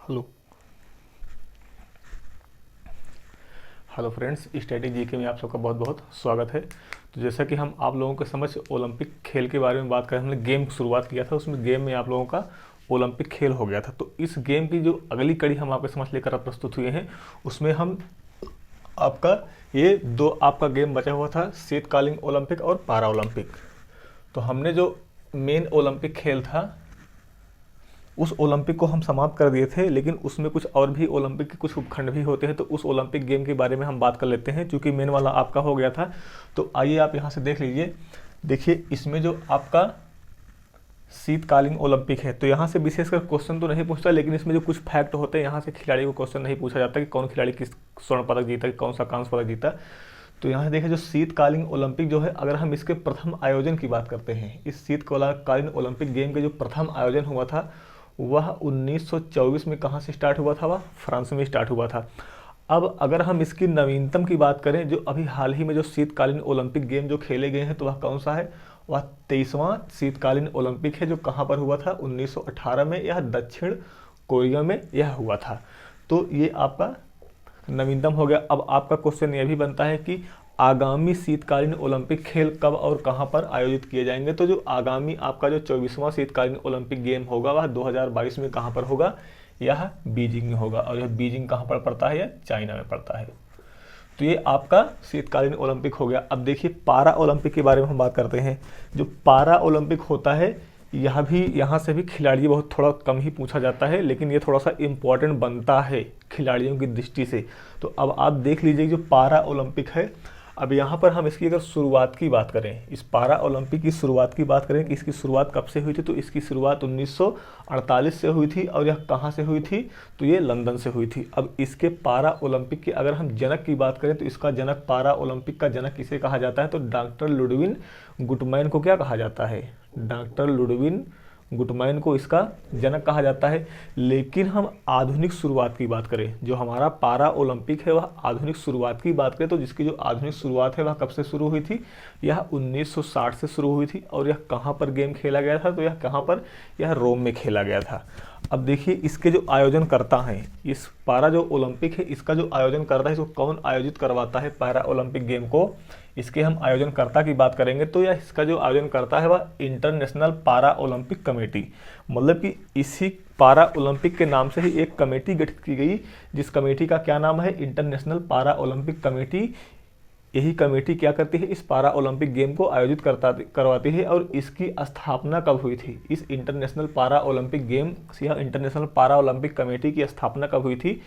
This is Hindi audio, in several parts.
Hello hello friends, static GK में आप सबका बहुत बहुत स्वागत है। तो जैसा कि हम आप लोगों के समझ ओलंपिक खेल के बारे में बात करें, हमने गेम शुरुआत किया था, उसमें गेम में आप लोगों का ओलंपिक खेल हो गया था। तो इस गेम की जो अगली कड़ी हम आपके समझ लेकर प्रस्तुत हुए हैं, उसमें हम आपका ये दो आपका गेम बचा हुआ था, शीतकालीन ओलंपिक और पारा ओलंपिक। तो हमने जो मेन ओलंपिक खेल था उस ओलंपिक को हम समाप्त कर दिए थे, लेकिन उसमें कुछ और भी ओलंपिक के कुछ उपखंड भी होते हैं। तो उस ओलंपिक गेम के बारे में हम बात कर लेते हैं, क्योंकि मेन वाला आपका हो गया था। तो आइए आप यहाँ से देख लीजिए। देखिए, इसमें जो आपका शीतकालीन ओलंपिक है, तो यहाँ से विशेषकर क्वेश्चन तो नहीं पूछता, लेकिन इसमें जो कुछ फैक्ट होते हैं, यहाँ से खिलाड़ी को क्वेश्चन नहीं पूछा जाता कि कौन खिलाड़ी किस स्वर्ण पदक जीता, कि कौन सा कांस्य पदक जीता। तो यहाँ देखिए, जो शीतकालीन ओलंपिक जो है, अगर हम इसके प्रथम आयोजन की बात करते हैं, इस शीतकालीन ओलंपिक गेम के जो प्रथम आयोजन हुआ था वह 1924 में कहाँ से स्टार्ट हुआ था? वह फ्रांस में स्टार्ट हुआ था। अब अगर हम इसकी नवीनतम की बात करें, जो अभी हाल ही में जो शीतकालीन ओलंपिक गेम जो खेले गए हैं, तो वह कौन सा है? वह 23वां शीतकालीन ओलंपिक है, जो कहाँ पर हुआ था? 1918 में। यह दक्षिण कोरिया में यह हुआ था। तो ये आपका नवीनतम हो गया। अब आपका क्वेश्चन यह भी बनता है कि आगामी शीतकालीन ओलंपिक खेल कब और कहां पर आयोजित किए जाएंगे। तो जो आगामी आपका जो 24वां शीतकालीन ओलंपिक गेम होगा वह 2022 में कहां पर होगा? यह बीजिंग में होगा। और यह बीजिंग कहां पर पड़ता है? यह चाइना में पड़ता है। तो ये आपका शीतकालीन ओलंपिक हो गया। अब देखिए, पारा ओलंपिक के बारे में हम बात करते हैं। जो पारा ओलंपिक होता है, यह भी यहाँ से भी खिलाड़ी बहुत थोड़ा कम ही पूछा जाता है, लेकिन ये थोड़ा सा इम्पोर्टेंट बनता है खिलाड़ियों की दृष्टि से। तो अब आप देख लीजिए, जो पारा ओलंपिक है, अब यहाँ पर हम इसकी अगर शुरुआत की बात करें, इस पारा ओलंपिक की शुरुआत की बात करें कि इसकी शुरुआत कब से हुई थी, तो इसकी शुरुआत 1948 से हुई थी। और यह कहाँ से हुई थी? तो ये लंदन से हुई थी। अब इसके पारा ओलंपिक के अगर हम जनक की बात करें, तो इसका जनक, पारा ओलंपिक का जनक किसे कहा जाता है? तो डॉक्टर लुडविन गुटमैन को क्या कहा जाता है? डॉक्टर लुडविन गुटमैन को इसका जनक कहा जाता है। लेकिन हम आधुनिक शुरुआत की बात करें, जो हमारा पारा ओलंपिक है वह आधुनिक शुरुआत की बात करें, तो जिसकी जो आधुनिक शुरुआत है वह कब से शुरू हुई थी? यह 1960 से शुरू हुई थी। और यह कहाँ पर गेम खेला गया था? तो यह कहाँ पर? यह रोम में खेला गया था। अब देखिए, इसके जो आयोजन करता है, इस पारा जो ओलंपिक है इसका जो आयोजन करता है, इसको कौन आयोजित करवाता है पारा ओलंपिक गेम को? इसके हम आयोजनकर्ता की बात करेंगे, तो यह इसका जो आयोजन करता है वह इंटरनेशनल पारा ओलंपिक कमेटी, मतलब कि इसी पारा ओलंपिक के नाम से ही एक कमेटी गठित की गई, जिस कमेटी का क्या नाम है? इंटरनेशनल पारा ओलंपिक कमेटी। यही कमेटी क्या करती है? इस पारा ओलंपिक गेम को आयोजित करवाती है। और इसकी स्थापना कब हुई थी? इस इंटरनेशनल पारा ओलंपिक गेम या इंटरनेशनल पारा ओलंपिक कमेटी की स्थापना कब हुई थी?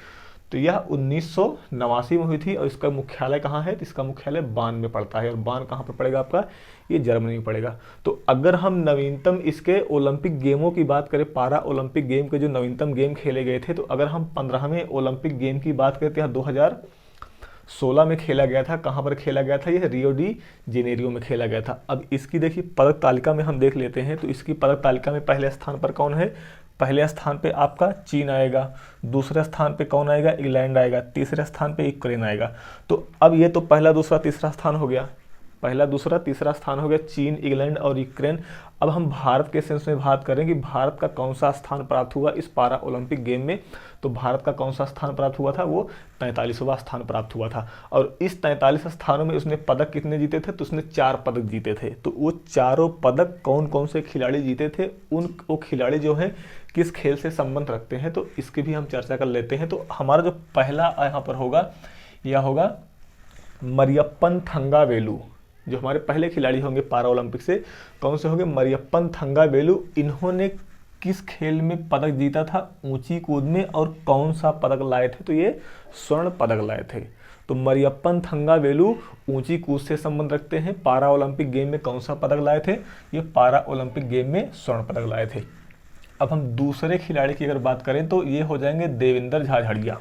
तो यह 1989 में हुई थी। और इसका मुख्यालय कहाँ है? तो इसका मुख्यालय बान में पड़ता है। और बान कहाँ पर पड़ेगा आपका? ये जर्मनी में पड़ेगा। तो अगर हम नवीनतम इसके ओलंपिक गेमों की बात करें, पारा ओलंपिक गेम के जो नवीनतम गेम खेले गए थे, तो अगर हम 15वें ओलंपिक गेम की बात करते हैं, 2016 में खेला गया था। कहाँ पर खेला गया था? यह रियो डी जेनेरियो में खेला गया था। अब इसकी देखिए पदक तालिका में हम देख लेते हैं। तो इसकी पदक तालिका में पहले स्थान पर कौन है? पहले स्थान पे आपका चीन आएगा, दूसरे स्थान पे कौन आएगा? इंग्लैंड आएगा, तीसरे स्थान पे यूक्रेन आएगा। तो अब ये तो पहला दूसरा तीसरा स्थान हो गया, पहला दूसरा तीसरा स्थान हो गया चीन, इंग्लैंड और यूक्रेन। अब हम भारत के सेंस में बात करें कि भारत का कौन सा स्थान प्राप्त हुआ इस पारा ओलंपिक गेम में, तो भारत का कौन सा स्थान प्राप्त हुआ था? वो 43वां स्थान प्राप्त हुआ था। और इस 43 स्थानों में उसने पदक कितने जीते थे? तो उसने 4 पदक जीते थे। तो वो चारों पदक कौन कौन से खिलाड़ी जीते थे? वो खिलाड़ी जो हैं किस खेल से संबंध रखते हैं, तो इसकी भी हम चर्चा कर लेते हैं। तो हमारा जो पहला यहाँ पर होगा, यह होगा मरियप्पन थंगावेलु। जो हमारे पहले खिलाड़ी होंगे पारा ओलंपिक से, कौन से होंगे? मरियप्पन थंगावेलु। इन्होंने किस खेल में पदक जीता था? ऊंची कूद में। और कौन सा पदक लाए थे? तो ये स्वर्ण पदक लाए थे। तो मरियप्पन थंगावेलु ऊंची कूद से संबंध रखते हैं। पारा ओलंपिक गेम में कौन सा पदक लाए थे? ये पारा ओलंपिक गेम में स्वर्ण पदक लाए थे। अब हम दूसरे खिलाड़ी की अगर बात करें, तो ये हो जाएंगे देवेंद्र झाझड़िया।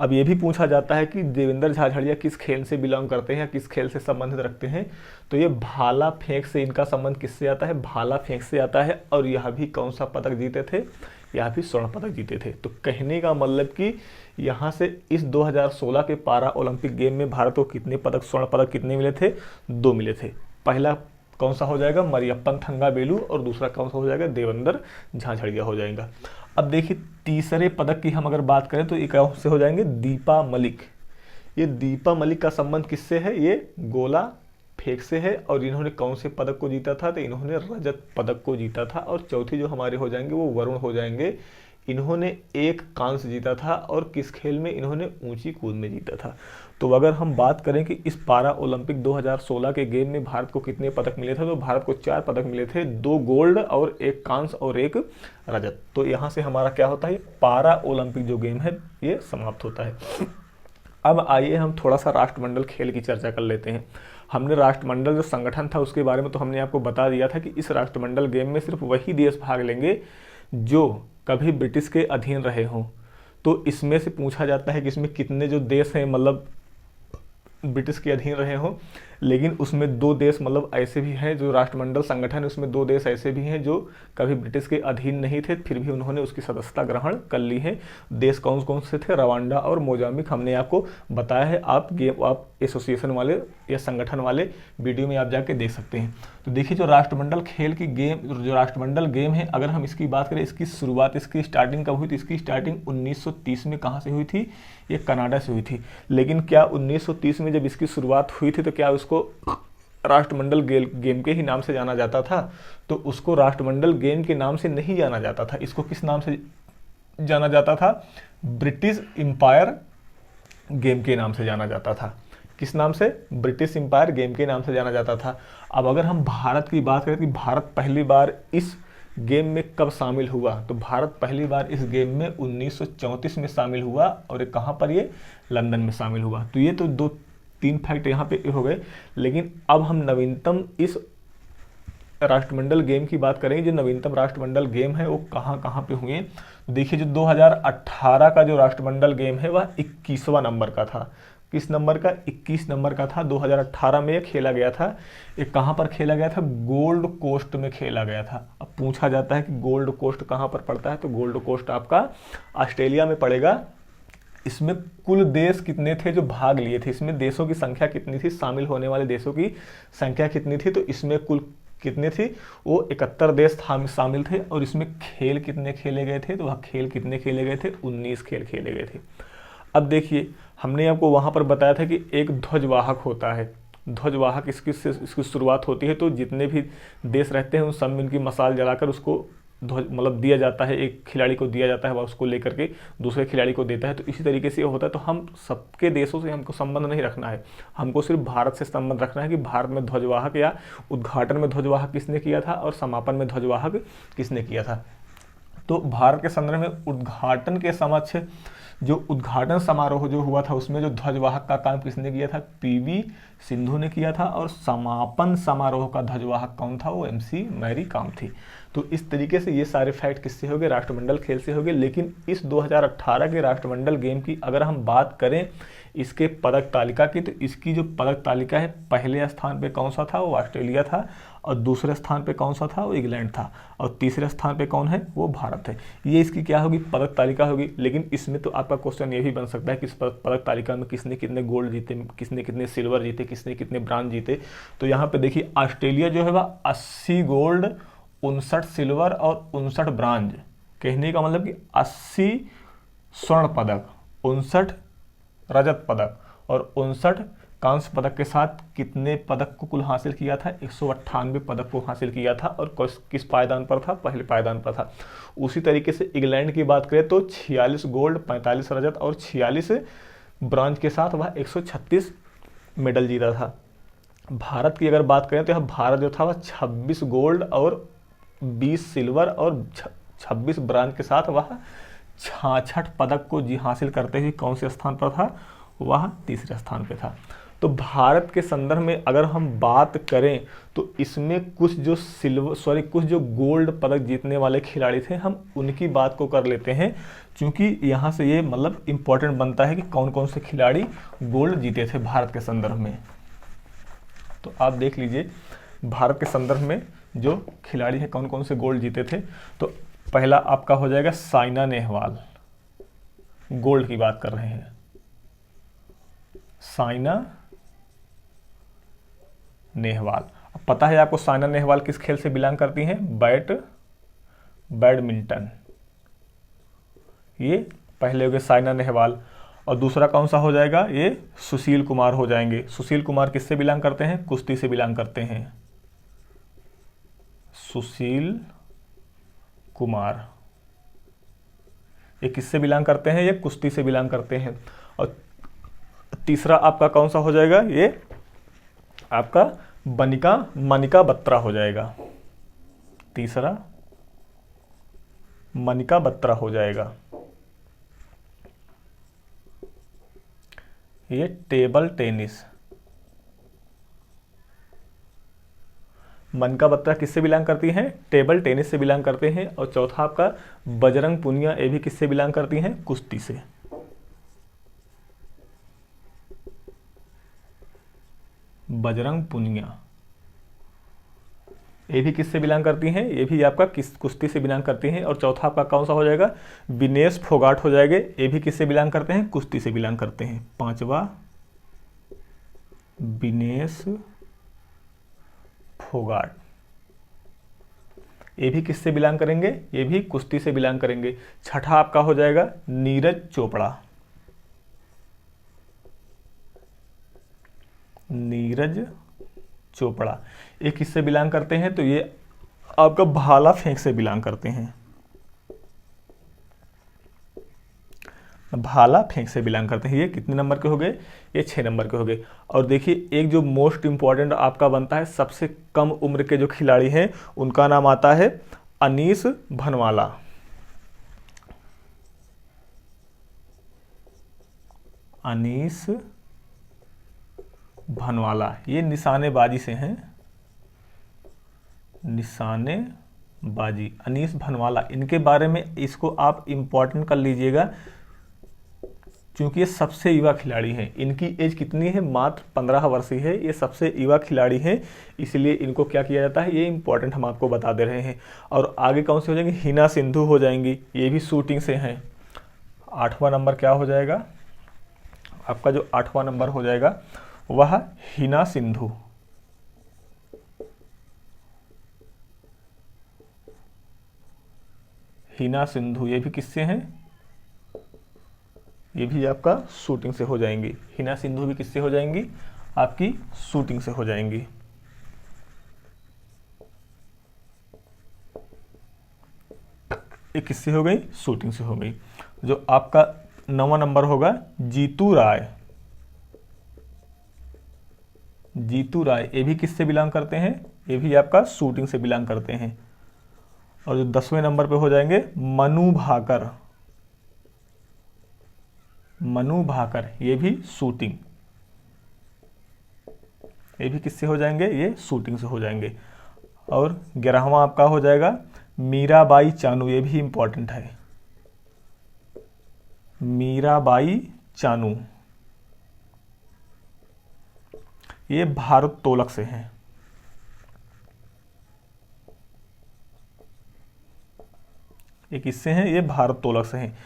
अब ये भी पूछा जाता है कि देवेंद्र झाझड़िया किस खेल से बिलोंग करते हैं, किस खेल से संबंधित रखते हैं। तो ये भाला फेंक से इनका संबंध किससे आता है? भाला फेंक से आता है। और यह भी कौन सा पदक जीते थे? यह भी स्वर्ण पदक जीते थे। तो कहने का मतलब कि यहाँ से इस 2016 के पारा ओलंपिक गेम में भारत को कितने पदक, स्वर्ण पदक कितने मिले थे? 2 मिले थे। पहला कौन सा हो जाएगा? मरियप्पन थंगावेलु। और दूसरा कौन सा हो जाएगा? देवेंद्र झाझड़िया हो जाएगा। अब देखिए तीसरे पदक की हम अगर बात करें तो एक से हो जाएंगे दीपा मलिक। ये दीपा मलिक का संबंध किससे है? ये गोला फेंक से है। और इन्होंने कौन से पदक को जीता था? तो इन्होंने रजत पदक को जीता था। और चौथी जो हमारे हो जाएंगे वो वरुण हो जाएंगे। इन्होंने एक कांस्य जीता था। और किस खेल में? इन्होंने ऊंची कूद में जीता था। तो अगर हम बात करें कि इस पारा ओलंपिक 2016 के गेम में भारत को कितने पदक मिले थे, तो भारत को 4 पदक मिले थे, 2 गोल्ड और 1 कांस्य और 1 रजत। तो यहाँ से हमारा क्या होता है? पारा ओलंपिक जो गेम है ये समाप्त होता है। अब आइए हम थोड़ा सा राष्ट्रमंडल खेल की चर्चा कर लेते हैं। हमने राष्ट्रमंडल जो संगठन था उसके बारे में तो हमने आपको बता दिया था कि इस राष्ट्रमंडल गेम में सिर्फ वही देश भाग लेंगे जो कभी ब्रिटिश के अधीन रहे हों। तो इसमें से पूछा जाता है कि इसमें कितने जो देश हैं मतलब ब्रिटिश के अधीन रहे हों, लेकिन उसमें 2 देश मतलब ऐसे भी हैं जो राष्ट्रमंडल संगठन है उसमें 2 देश ऐसे भी हैं जो कभी ब्रिटिश के अधीन नहीं थे, फिर भी उन्होंने उसकी सदस्यता ग्रहण कर ली है। देश कौन कौन से थे? रवांडा और मोजाम्बिक हमने आपको बताया है। आप एसोसिएशन वाले या संगठन वाले वीडियो में आप जाके देख सकते हैं। तो देखिए जो राष्ट्रमंडल खेल की गेम, जो राष्ट्रमंडल गेम है, अगर हम इसकी बात करें, इसकी शुरुआत, इसकी स्टार्टिंग कब हुई थी? इसकी स्टार्टिंग 1930 में कहाँ से हुई थी? ये कनाडा से हुई थी। लेकिन क्या 1930 में जब इसकी शुरुआत हुई थी तो क्या उसको राष्ट्रमंडल गेम के ही नाम से जाना जाता था? तो उसको राष्ट्रमंडल गेम के नाम से नहीं जाना जाता था। इसको किस नाम से जाना जाता था? ब्रिटिश एम्पायर गेम के नाम से जाना जाता था। किस नाम से? ब्रिटिश एम्पायर गेम के नाम से जाना जाता था। अब अगर हम भारत की बात करें कि भारत पहली बार इस गेम में कब शामिल हुआ, तो भारत पहली बार इस गेम में 1934 में शामिल हुआ। और ये कहाँ पर? ये लंदन में शामिल हुआ। तो ये तो 2-3 फैक्ट यहाँ पे हो गए। लेकिन अब हम नवीनतम इस राष्ट्रमंडल गेम की बात करेंगे। जो नवीनतम राष्ट्रमंडल गेम है वो कहाँ कहाँ पे हुए? देखिए जो 2018 का जो राष्ट्रमंडल गेम है वह 21वां नंबर का था। किस नंबर का? 21 नंबर का था। 2018 में खेला गया था। ये कहाँ पर खेला गया था? गोल्ड कोस्ट में खेला गया था। अब पूछा जाता है कि गोल्ड कोस्ट कहाँ पर पड़ता है? तो गोल्ड कोस्ट आपका ऑस्ट्रेलिया में पड़ेगा। इसमें कुल देश कितने थे जो भाग लिए थे? इसमें देशों की संख्या कितनी थी? शामिल होने वाले देशों की संख्या कितनी थी? तो इसमें कुल कितने थी? वो 71 देश शामिल थे। और इसमें खेल कितने खेले गए थे? तो वह खेल कितने खेले गए थे? 19 खेल खेले गए थे। अब देखिए हमने आपको वहाँ पर बताया था कि एक ध्वजवाहक होता है। ध्वजवाहक इसकी शुरुआत होती है तो जितने भी देश रहते हैं उन सब में इनकी मशाल जलाकर उसको ध्वज मतलब दिया जाता है, एक खिलाड़ी को दिया जाता है, वह उसको लेकर के दूसरे खिलाड़ी को देता है। तो इसी तरीके से ये होता है। तो हम सबके देशों से हमको संबंध नहीं रखना है, हमको सिर्फ भारत से संबंध रखना है कि भारत में ध्वजवाहक या उद्घाटन में ध्वजवाहक किसने किया था और समापन में ध्वजवाहक किसने किया था। तो भारत के संदर्भ में उद्घाटन के समक्ष जो उद्घाटन समारोह जो हुआ था उसमें जो ध्वजवाहक का काम किसने किया था? पीवी सिंधु ने किया था। और समापन समारोह का ध्वजवाहक कौन था? वो एमसी मैरी कॉम थी। तो इस तरीके से ये सारे फैक्ट किससे हो गए? राष्ट्रमंडल खेल से हो गए। लेकिन इस 2018 के राष्ट्रमंडल गेम की अगर हम बात करें इसके पदक तालिका की, तो इसकी जो पदक तालिका है, पहले स्थान पे कौन सा था? वो ऑस्ट्रेलिया था। और दूसरे स्थान पे कौन सा था? वो इंग्लैंड था। और तीसरे स्थान पे कौन है? वो भारत है। ये इसकी क्या होगी? पदक तालिका होगी। लेकिन इसमें तो आपका क्वेश्चन ये भी बन सकता है कि इस पदक तालिका में किसने कितने गोल्ड जीते, किसने कितने सिल्वर जीते, किसने कितने ब्रांज जीते। तो यहाँ पे देखिए ऑस्ट्रेलिया जो है वह 80 गोल्ड, 59 सिल्वर और 59 ब्रांज, कहने का मतलब कि 80 स्वर्ण पदक, 59 रजत पदक और 59 कांस्य पदक के साथ कितने पदक को कुल हासिल किया था? 198 पदक को हासिल किया था। और किस पायदान पर था? पहले पायदान पर था। उसी तरीके से इंग्लैंड की बात करें तो 46 गोल्ड, 45 रजत और 46 ब्रांज के साथ वह 136 मेडल जीता था। भारत की अगर बात करें तो यह भारत जो था वह 26 गोल्ड और 20 सिल्वर और 26 ब्रांज के साथ वह 66 पदक को हासिल करते हुए कौन से स्थान पर था? वह तीसरे स्थान पे था। तो भारत के संदर्भ में अगर हम बात करें तो इसमें कुछ जो गोल्ड पदक जीतने वाले खिलाड़ी थे हम उनकी बात को कर लेते हैं, क्योंकि यहाँ से ये मतलब इम्पोर्टेंट बनता है कि कौन कौन से खिलाड़ी गोल्ड जीते थे भारत के संदर्भ में। तो आप देख लीजिए भारत के संदर्भ में जो खिलाड़ी हैं कौन कौन से गोल्ड जीते थे। तो पहला आपका हो जाएगा साइना नेहवाल, गोल्ड की बात कर रहे हैं। साइना नेहवाल, अब पता है आपको साइना नेहवाल किस खेल से बिलोंग करती हैं? बैडमिंटन। ये पहले हो गए साइना नेहवाल। और दूसरा कौन सा हो जाएगा, ये सुशील कुमार हो जाएंगे। सुशील कुमार किससे बिलोंग करते हैं, कुश्ती से बिलोंग करते हैं। सुशील कुमार ये किससे बिलोंग करते हैं, ये कुश्ती से बिलोंग करते हैं। और तीसरा आपका कौन सा हो जाएगा, ये आपका मनिका बत्रा हो जाएगा। तीसरा मनिका बत्रा हो जाएगा। ये टेबल टेनिस। मनिका बत्रा किससे बिलोंग करती हैं, टेबल टेनिस से बिलोंग करते हैं। और चौथा आपका बजरंग पुनिया, ये भी किससे बिलोंग करती हैं, कुश्ती से। बजरंग पुनिया ये भी किससे बिलोंग करती हैं, ये भी आपका कुश्ती से बिलोंग करती हैं। और चौथा आपका कौन सा हो जाएगा, विनेश फोगाट हो जाएंगे। ये भी किससे बिलोंग करते हैं, कुश्ती से बिलोंग करते हैं। पांचवा विनेश फोगाट, ये भी किससे बिलोंग करेंगे, ये भी कुश्ती से बिलोंग करेंगे। छठा आपका हो जाएगा नीरज चोपड़ा। नीरज चोपड़ा ये किससे बिलोंग करते हैं, तो ये आपका भाला फेंक से बिलोंग करते हैं। भाला फेंक से बिलोंग करते हैं। ये कितने नंबर के हो गए, ये 6 नंबर के हो गए। और देखिए एक जो मोस्ट इंपॉर्टेंट आपका बनता है, सबसे कम उम्र के जो खिलाड़ी हैं उनका नाम आता है अनीस भनवाला। अनीस भनवाला ये निशानेबाजी से हैं, निशानेबाजी। अनीस भनवाला इनके बारे में इसको आप इंपॉर्टेंट कर लीजिएगा, क्योंकि ये सबसे युवा खिलाड़ी हैं। इनकी एज कितनी है, मात्र 15 वर्ष ही है। ये सबसे युवा खिलाड़ी हैं, इसलिए इनको क्या किया जाता है, ये इंपॉर्टेंट हम आपको बता दे रहे हैं। और आगे कौन से हो जाएंगे, हिना सिंधु हो जाएंगी, ये भी शूटिंग से हैं। 8वां नंबर क्या हो जाएगा, आपका जो 8वां नंबर हो जाएगा वह हिना सिंधु। हिना सिंधु ये भी किससे हैं, ये भी आपका शूटिंग से हो जाएंगी। हिना सिंधु भी किससे हो जाएंगी, आपकी शूटिंग से हो जाएंगी। ये किससे हो गई, शूटिंग से हो गई। जो आपका 9वां नंबर होगा जीतू राय। जीतू राय ये भी किससे बिलोंग करते हैं, ये भी आपका शूटिंग से बिलोंग करते हैं। और जो 10वें नंबर पे हो जाएंगे मनु भाकर। मनु भाकर ये भी शूटिंग, ये भी किससे हो जाएंगे, ये शूटिंग से हो जाएंगे। और 11वां आपका हो जाएगा मीराबाई चानू, ये भी इंपॉर्टेंट है। मीराबाई चानू ये भारोत्तोलक से हैं। ये किससे हैं, ये भारोत्तोलक से हैं।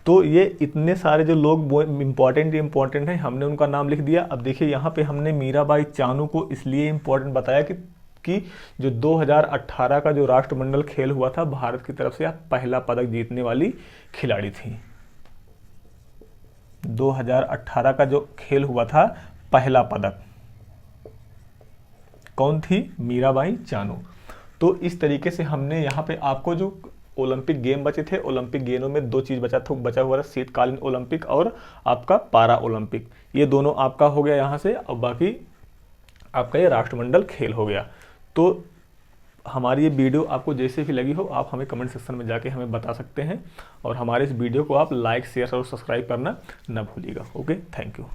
तो ये इतने सारे जो लोग इंपॉर्टेंट हैं, हमने उनका नाम लिख दिया। अब देखिए यहाँ पे हमने मीराबाई चानू को इसलिए इंपॉर्टेंट बताया कि जो 2018 का जो राष्ट्रमंडल खेल हुआ था, भारत की तरफ से पहला पदक जीतने वाली खिलाड़ी थी। 2018 का जो खेल हुआ था, पहला पदक कौन थी, मीराबाई चानू। तो इस तरीके से हमने यहाँ पे आपको जो ओलंपिक गेम बचे थे, ओलंपिक गेमों में 2 चीज़ बचा हुआ था, शीतकालीन ओलंपिक और आपका पारा ओलंपिक। ये दोनों आपका हो गया यहाँ से, और बाकी आपका ये राष्ट्रमंडल खेल हो गया। तो हमारी ये वीडियो आपको जैसे भी लगी हो, आप हमें कमेंट सेक्शन में जाके हमें बता सकते हैं। और हमारे इस वीडियो को आप लाइक, शेयर और सब्सक्राइब करना ना भूलिएगा। Okay, thank you.